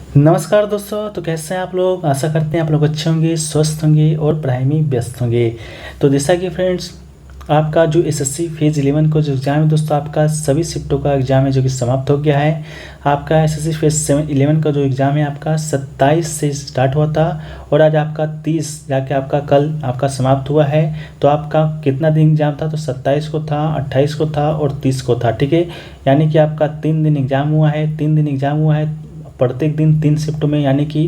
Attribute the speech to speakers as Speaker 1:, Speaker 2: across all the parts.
Speaker 1: नमस्कार दोस्तों। तो कैसे हैं आप लोग। आशा करते हैं आप लोग अच्छे होंगे, स्वस्थ होंगे और पढ़ाई में व्यस्त होंगे। तो जैसा कि फ्रेंड्स, आपका जो एसएससी फेज़ 11 का जो एग्ज़ाम है दोस्तों, आपका सभी शिफ्टों का एग्ज़ाम है जो कि समाप्त हो गया है। आपका एसएससी फेज़ 11 का जो एग्ज़ाम है आपका 27 से स्टार्ट हुआ था और आज आपका 30 जाके आपका कल आपका समाप्त हुआ है। तो आपका कितना दिन एग्ज़ाम था, तो 27 को था, 28 को था और 30 को था। ठीक है, यानी कि आपका 3 दिन एग्ज़ाम हुआ है। 3 दिन एग्ज़ाम हुआ है, प्रत्येक दिन 3 शिफ्टों में, यानी कि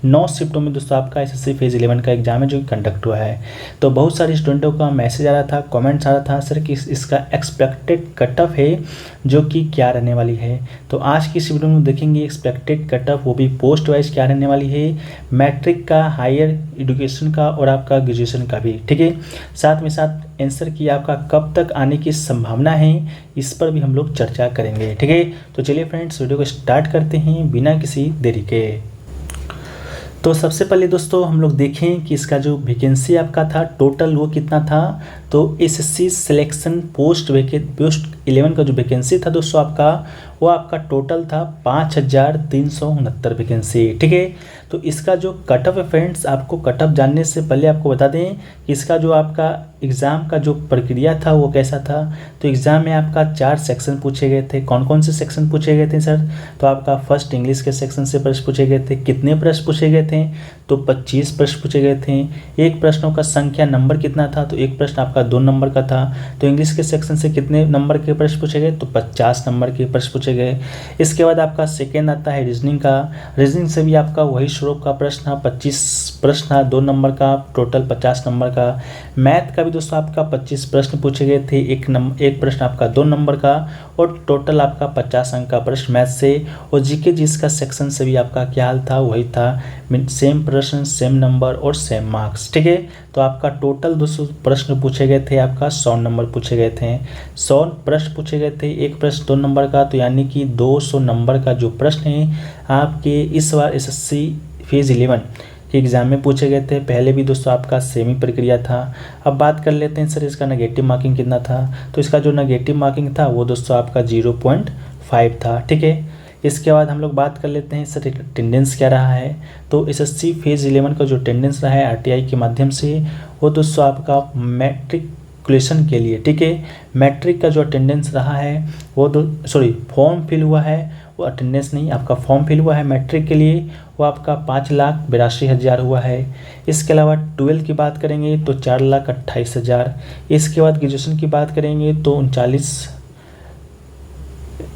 Speaker 1: 9 शिफ्टों में दोस्तों आपका एसएससी फेज़ 11 का एग्ज़ाम है जो कि कंडक्ट हुआ है। तो बहुत सारे स्टूडेंटों का मैसेज आ रहा था, कमेंट्स आ रहा था सर कि इसका एक्सपेक्टेड कट ऑफ है जो कि क्या रहने वाली है। तो आज की इस वीडियो में देखेंगे एक्सपेक्टेड कट ऑफ, वो भी पोस्ट वाइज क्या रहने वाली है, मैट्रिक का, हायर एजुकेशन का और आपका ग्रेजुएशन का भी। ठीक है, साथ में साथ आंसर की आपका कब तक आने की संभावना है, इस पर भी हम लोग चर्चा करेंगे। ठीक है, तो चलिए फ्रेंड्स वीडियो को स्टार्ट करते हैं बिना किसी देरी के। तो सबसे पहले दोस्तों हम लोग देखें कि इसका जो वैकेंसी आपका था टोटल वो कितना था। तो एसएससी सिलेक्शन पोस्ट 11 का जो वैकेंसी था दोस्तों आपका, वो आपका टोटल था 5369 वैकेंसी। ठीक है, तो इसका जो कट ऑफ है फ्रेंड्स, आपको कट ऑफ जानने से पहले आपको बता दें कि इसका जो आपका एग्ज़ाम का जो प्रक्रिया था वो कैसा था। तो एग्ज़ाम में आपका 4 सेक्शन पूछे गए थे। कौन कौन से सेक्शन पूछे गए थे सर, तो आपका फर्स्ट इंग्लिश के सेक्शन से प्रश्न पूछे गए थे। कितने प्रश्न पूछे गए थे, तो 25 प्रश्न पूछे गए थे। एक प्रश्नों का संख्या नंबर कितना था, तो एक प्रश्न आपका 2 नंबर का था। तो इंग्लिश के सेक्शन से कितने नंबर के प्रश्न पूछे गए, तो 50 नंबर के प्रश्न पूछे गए। इसके बाद आपका सेकेंड आता है रीजनिंग का। रीजनिंग से भी आपका वही स्वरूप का प्रश्न था, 25 प्रश्न था, 2 नंबर का, टोटल 50 नंबर का। मैथ का भी दोस्तों आपका 25 प्रश्न पूछे गए थे, एक प्रश्न आपका 2 नंबर का और टोटल आपका 50 अंक का प्रश्न मैथ से। और जीके जिसका सेक्शन से भी आपका क्या हाल था, वही था, सेम प्रश्न, सेम नंबर और सेम मार्क्स। ठीक है, तो आपका टोटल 200 प्रश्न पूछे गए थे, आपका 100 नंबर पूछे गए थे। 100 प्रश्न पूछे गए थे, एक प्रश्न 2 नंबर का, तो यानी कि 200 नंबर का जो प्रश्न है आपके इस बार एसएससी फेज़ 11 के एग्ज़ाम में पूछे गए थे। पहले भी दोस्तों आपका सेम ही प्रक्रिया था। अब बात कर लेते हैं सर इसका नेगेटिव मार्किंग कितना था। तो इसका जो नेगेटिव मार्किंग था वो दोस्तों आपका 0.5 था। ठीक है, इसके बाद हम लोग बात कर लेते हैं सर अटेंडेंस क्या रहा है। तो एसएससी फेज़ 11 का जो अटेंडेंस रहा है आरटीआई के माध्यम से, वो दोस्तों आपका मैट्रिकुलेशन के लिए, ठीक है, मैट्रिक का जो अटेंडेंस रहा है वो फॉर्म फिल हुआ है, वो अटेंडेंस नहीं, आपका फॉर्म फिल हुआ है मैट्रिक के लिए, वो आपका 5,82,000 हुआ है। इसके अलावा 12 की बात करेंगे तो 4,28,000। इसके बाद ग्रेजुएशन की बात करेंगे तो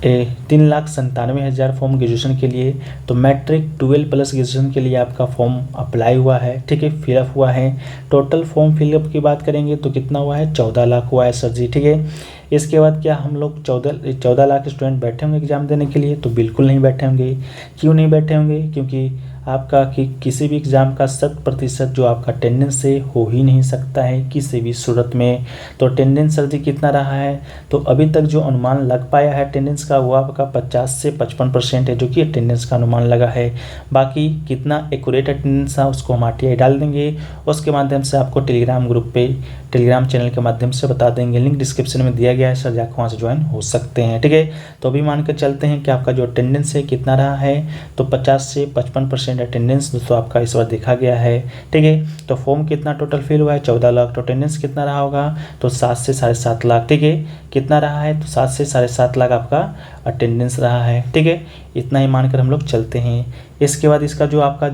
Speaker 1: 3,97,000 फॉर्म ग्रेजुएशन के लिए। तो मैट्रिक 12 प्लस ग्रेजुएशन के लिए आपका फॉर्म अप्लाई हुआ है, ठीक है, फिलअप हुआ है। टोटल फॉर्म फिलअप की बात करेंगे तो कितना हुआ है, 14 लाख हुआ है सर जी। ठीक है, इसके बाद क्या हम लोग 14 लाख स्टूडेंट बैठे होंगे एग्ज़ाम देने के लिए, तो बिल्कुल नहीं बैठे होंगे। क्यों नहीं बैठे होंगे, क्योंकि आपका किसी भी एग्ज़ाम का 100% जो आपका अटेंडेंस है हो ही नहीं सकता है किसी भी सूरत में। तो अटेंडेंस सर जी कितना रहा है, तो अभी तक जो अनुमान लग पाया है अटेंडेंस का वो आपका 50 से 55% है, जो कि अटेंडेंस का अनुमान लगा है। बाकी कितना एक्यूरेट अटेंडेंस था उसको हम आरटीआई डाल देंगे, उसके माध्यम से आपको टेलीग्राम ग्रुप पे, टेलीग्राम चैनल के माध्यम से बता देंगे। लिंक डिस्क्रिप्शन में दिया गया है सर, जाकर वहाँ से ज्वाइन हो सकते हैं। ठीक है, तो अभी मान कर चलते हैं कि आपका जो अटेंडेंस है कितना रहा है, तो 50 से 55% अटेंडेंस दोस्तों आपका इस बार देखा गया है। ठीक है, तो फॉर्म कितना टोटल फिल हुआ है, 14 लाख। तो अटेंडेंस कितना रहा होगा, तो 7 से 7.5 लाख। ठीक है, कितना रहा है, तो 7 से 7.5 लाख आपका अटेंडेंस रहा है। ठीक है, इतना ही मानकर हम लोग चलते हैं। इसके बाद इसका जो आपका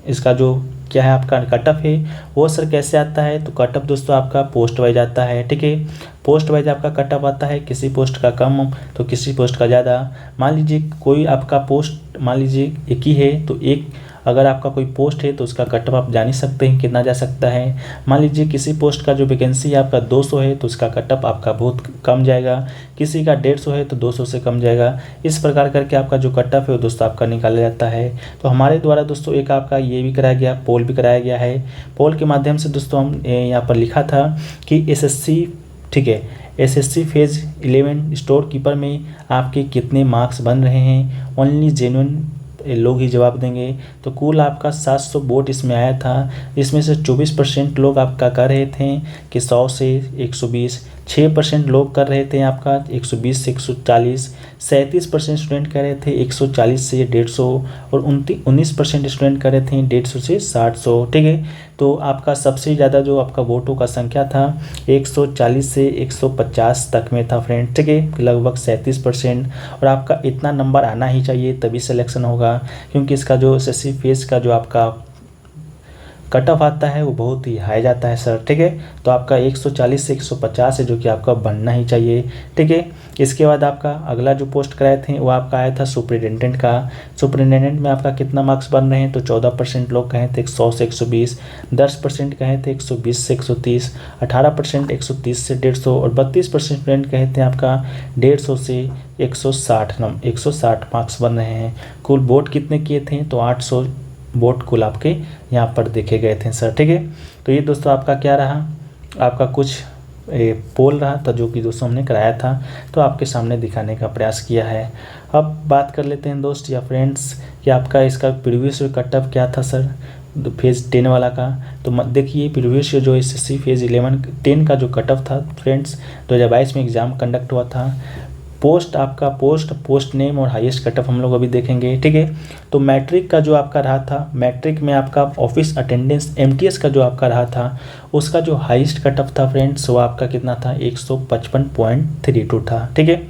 Speaker 1: इसका जो क्या है आपका कट ऑफ है वो सर कैसे आता है, तो कट ऑफ दोस्तों आपका पोस्ट वाइज आता है। ठीक है, पोस्ट वाइज आपका कट ऑफ आता है, किसी पोस्ट का कम तो किसी पोस्ट का ज़्यादा। मान लीजिए कोई आपका पोस्ट मान लीजिए एक ही है, तो एक अगर आपका कोई पोस्ट है तो उसका कट ऑफ आप जान ही सकते हैं कितना जा सकता है। मान लीजिए किसी पोस्ट का जो वैकेंसी है आपका 200 है, तो उसका कट ऑफ आपका बहुत कम जाएगा। किसी का 150 है तो 200 से कम जाएगा। इस प्रकार करके आपका जो कट ऑफ है वो दोस्तों आपका निकाला जाता है। तो हमारे द्वारा दोस्तों एक आपका ये भी कराया गया, पोल भी कराया गया है। पोल के माध्यम से दोस्तों हम यहाँ पर लिखा था कि एसएससी, ठीक है, एसएससी फेज़ 11 स्टोर कीपर में आपके कितने मार्क्स बन रहे हैं, ओनली जेन्युइन लोग ही जवाब देंगे। तो कुल आपका 700 वोट इसमें आया था, इसमें से 24% लोग आपका कह रहे थे कि 100 से 120, 6% लोग कर रहे थे आपका 120 से 140, 37% स्टूडेंट कह रहे थे 140 से 150 और 19% स्टूडेंट कह रहे थे 150 से 700। ठीक है, तो आपका सबसे ज़्यादा जो आपका वोटों का संख्या था 140 से 150 तक में था फ्रेंड। ठीक है, लगभग 37%। और आपका इतना नंबर आना ही चाहिए तभी सिलेक्शन होगा, क्योंकि इसका जो एसएससी फेज का जो आपका कट ऑफ आता है वो बहुत ही हाई जाता है सर। ठीक है, तो आपका 140 से 150 है जो कि आपका बनना ही चाहिए। ठीक है, इसके बाद आपका अगला जो पोस्ट कराए थे वो आपका आया था सुपरिटेंडेंट का। सुपरिटेंडेंट में आपका कितना मार्क्स बन रहे हैं, तो 14% लोग कहे थे 100 से 120, 10% कहे थे 120 से 130, 18% 130 से 150 और 32% स्टूडेंट कहे थे आपका 150 से 160 मार्क्स बन रहे हैं। कुल वोट कितने किए थे, तो 800 वोट कुल आपके यहाँ पर देखे गए थे सर। ठीक है, तो ये दोस्तों आपका क्या रहा, आपका कुछ पोल रहा था जो कि दोस्तों हमने कराया था, तो आपके सामने दिखाने का प्रयास किया है। अब बात कर लेते हैं दोस्त या फ्रेंड्स कि आपका इसका प्रीवियस कट ऑफ क्या था सर फेज़ 10 वाला का। तो देखिए प्रीवियस जो एसएससी फेज़ 10 का जो कट ऑफ था फ्रेंड्स 2022 में एग्ज़ाम कंडक्ट हुआ था। पोस्ट नेम और हाईएस्ट कट ऑफ हम लोग अभी देखेंगे। ठीक है, तो मैट्रिक का जो आपका रहा था, मैट्रिक में आपका ऑफिस अटेंडेंस एमटीएस का जो आपका रहा था उसका जो हाईएस्ट कट ऑफ था फ्रेंड्स वो आपका कितना था 155.32 था। ठीक है,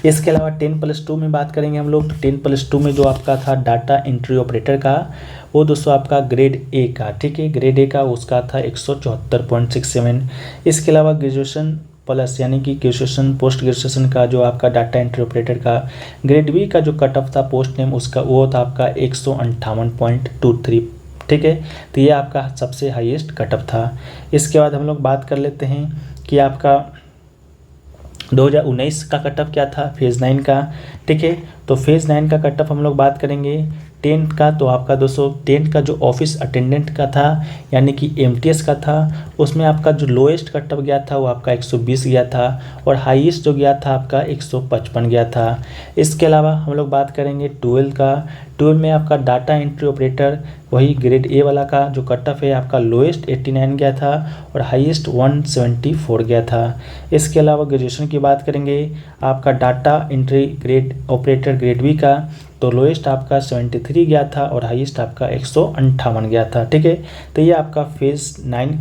Speaker 1: इसके अलावा 10+2 में बात करेंगे हम लोग, तो 10+2 में जो आपका था डाटा एंट्री ऑपरेटर का वो दोस्तों आपका ग्रेड ए का। ठीक है, ग्रेड ए का उसका था 174.67। इसके अलावा ग्रेजुएशन प्लस यानी कि ग्रेजुएशन पोस्ट ग्रेजुएशन का जो आपका डाटा एंट्री ऑपरेटर का ग्रेड बी का जो कट ऑफ था पोस्ट नेम उसका वो था आपका 158.23। ठीक है, तो ये आपका सबसे हाईएस्ट कट ऑफ था। इसके बाद हम लोग बात कर लेते हैं कि आपका 2019 का कट ऑफ क्या था फेज़ 9 का। ठीक है, तो फेज़ 9 का कट ऑफ हम लोग बात करेंगे 10 का, तो आपका दोस्तों 10 का जो ऑफिस अटेंडेंट का था यानी कि एमटीएस का था उसमें आपका जो लोएस्ट कट ऑफ गया था वो आपका 120 गया था और हाईएस्ट जो गया था आपका 155 गया था। इसके अलावा हम लोग बात करेंगे 12 का। 12 में आपका डाटा एंट्री ऑपरेटर वही ग्रेड ए वाला का जो कट ऑफ है आपका लोएस्ट 89 गया था और हाईएस्ट 174 गया था। इसके अलावा ग्रेजुएशन की बात करेंगे आपका data entry grade operator grade B का, तो लोएस्ट आपका 73 गया था और हाईएस्ट आपका 158 गया था। ठीक है, तो ये आपका फेज़ 9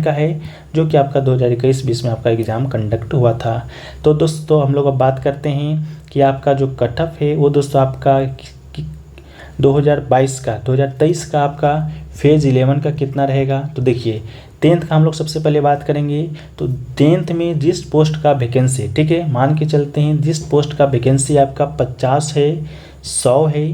Speaker 1: का है जो कि आपका 2021-20 में आपका एग्ज़ाम कंडक्ट हुआ था। तो दोस्तों हम लोग अब बात करते हैं कि आपका जो कट ऑफ है वो दोस्तों आपका 2023 का आपका फेज़ 11 का कितना रहेगा। तो देखिए 10th का हम लोग सबसे पहले बात करेंगे, तो 10th में जिस पोस्ट का वैकेंसी, ठीक है मान के चलते हैं जिस पोस्ट का वैकेंसी आपका 50 है, 100 है,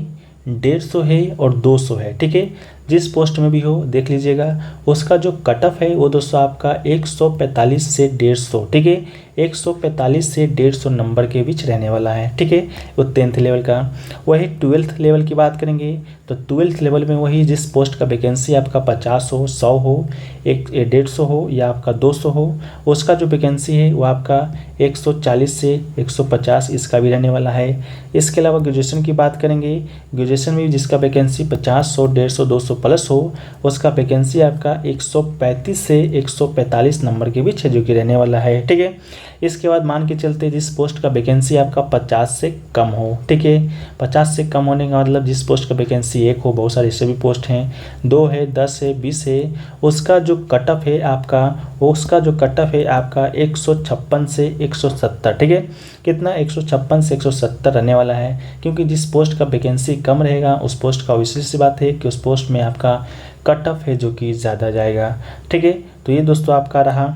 Speaker 1: 150 है और 200 है। ठीक है, जिस पोस्ट में भी हो देख लीजिएगा उसका जो कट ऑफ है वो दोस्तों आपका 145 से 150। ठीक है, 145 से 150 नंबर के बीच रहने वाला है। ठीक है, वो 10th लेवल का। वही 12th लेवल की बात करेंगे, तो 12th लेवल में वही जिस पोस्ट का वैकेंसी आपका 50 हो, 100 हो, 150 हो या आपका 200 हो, उसका जो वैकेंसी है वो आपका 140 से 150 इसका भी रहने वाला है। इसके अलावा ग्रेजुएशन की बात करेंगे, ग्रेजुएशन में जिसका वैकेंसी 50, 100, 150, 200 प्लस हो उसका वैकेंसी आपका 135 से 145 नंबर के बीच है जो कि रहने वाला है। ठीक है, इसके बाद मान के चलते जिस पोस्ट का वैकेंसी आपका 50 से कम हो। ठीक है, 50 से कम होने का मतलब जिस पोस्ट का वैकेंसी 1 हो, बहुत सारे ऐसे भी पोस्ट हैं, 2 है, 10 है, 20 है, उसका जो कट ऑफ है आपका 156 से 170। ठीक है, कितना 156 से 170 रहने वाला है, क्योंकि जिस पोस्ट का वैकेंसी कम रहेगा उस पोस्ट का विशेष सी बात है कि उस पोस्ट में आपका कट ऑफ है जो कि ज़्यादा जाएगा। ठीक है, तो ये दोस्तों आपका रहा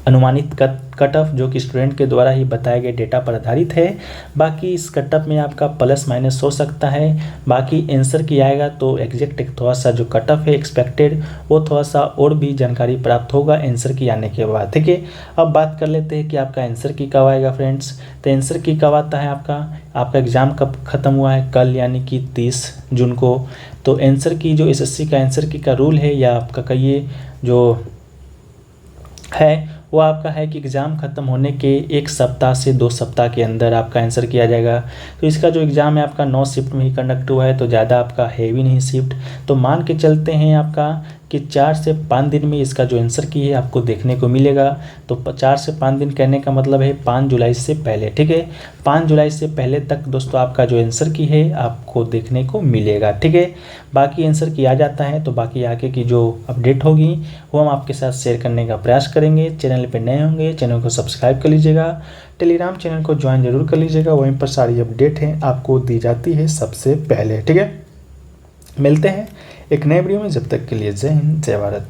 Speaker 1: अनुमानित कट ऑफ जो कि स्टूडेंट के द्वारा ही बताए गए डेटा पर आधारित है। बाकी इस कट ऑफ में आपका प्लस माइनस हो सकता है। बाकी आंसर की आएगा तो एग्जैक्ट थोड़ा सा जो कट ऑफ है एक्सपेक्टेड वो थोड़ा सा और भी जानकारी प्राप्त होगा आंसर की आने के बाद। ठीक है, अब बात कर लेते हैं कि आपका आंसर की कब आएगा फ्रेंड्स। तो आंसर की कब आता है आपका एग्ज़ाम कब ख़त्म हुआ है, कल यानी कि 30 जून को। तो आंसर की जो एसएससी का आंसर की का रूल है या आपका कहिए जो है वो आपका है कि एग्ज़ाम ख़त्म होने के 1 सप्ताह से 2 सप्ताह के अंदर आपका आंसर किया जाएगा। तो इसका जो एग्ज़ाम है आपका 9 शिफ्ट में ही कंडक्ट हुआ है, तो ज़्यादा आपका हैवी नहीं शिफ्ट। तो मान के चलते हैं आपका कि 4 से 5 दिन में इसका जो आंसर की है आपको देखने को मिलेगा। तो 4 से 5 दिन कहने का मतलब है 5 जुलाई से पहले, ठीक है। 5 जुलाई से पहले तक दोस्तों आपका जो आंसर की है आपको देखने को मिलेगा, ठीक है। बाकी आंसर की आ जाता है तो बाकी आगे की जो अपडेट होगी वो हम आपके साथ शेयर करने का प्रयास करेंगे। चैनल पर नए होंगे चैनल को सब्सक्राइब कर लीजिएगा, टेलीग्राम चैनल को ज्वाइन जरूर कर लीजिएगा, वहीं पर सारी अपडेट है आपको दी जाती है सबसे पहले, ठीक है। मिलते हैं एक नए वीडियो में, जब तक के लिए जय हिंद जय भारत।